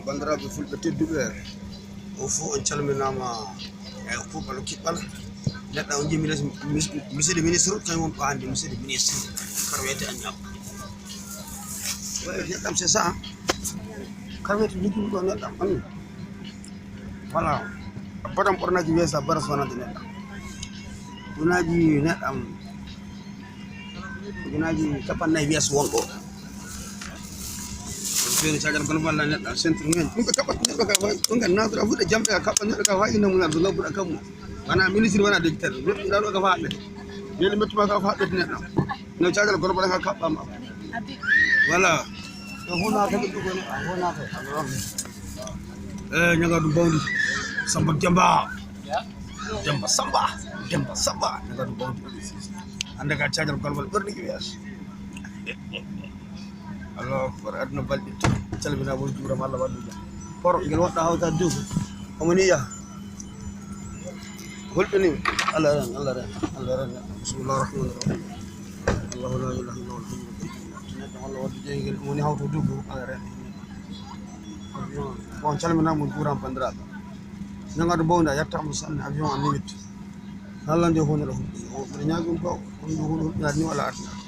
bandiraɓe fulɓe tedduɓe o fuu on calminama e kuuɓal kiɓɓal neɗɗo on jii monsieur le ministre kañum woni ɗo hannde monsieur le ministre kar wiyete Agnam neɗɗam c'est ça kar wiyete jogiimi ɗo neɗɗam an voilà baɗam ɓornaki weesa bara sonande neɗɗam ujunaji neɗɗam ujunaji capannayyi weeso wonɗo feere cagal kono walla neɗɗo centre men ɗum ko kaɓat neɗɗo ka wayi ɗum kan naatoɗa fuɗe jamɗe ka kaɓɓa neɗɗo ka wayi namunar so ngabbuɗa kam wona ministre wona député neɗɗo ɗo ka faɓɓete yeli mettuma ka faɓɓete neɗɗo no cagal kono walla ka kaɓɓama voilà ɗo fof naata ɓe ɗugone fof naata ñaga ɗum bawdi Samba Demba Samba ñaga ɗum bawdi hande ka cagal golbal ɓerɗiki wees Allah akbar aduna balɗe calmina won juurama Allah waddu jam poro ngel woɗɗa hawta duuɓi omo ni yaha holɗini Allah ren bismillahir rahmanir rahim Allahu la ilaha illa huwa neɗɗo Allah waddu jeygel woni hawta duuɓi Allah ren bon calminama on juurama bandiraɓe ñagadu bawda yettama sanne avion an niwitte Allah nde hunde ɗo hulɓini o mbiɗa ñaagum ko ɗum ɗo hunde hulɓinade ni walla artina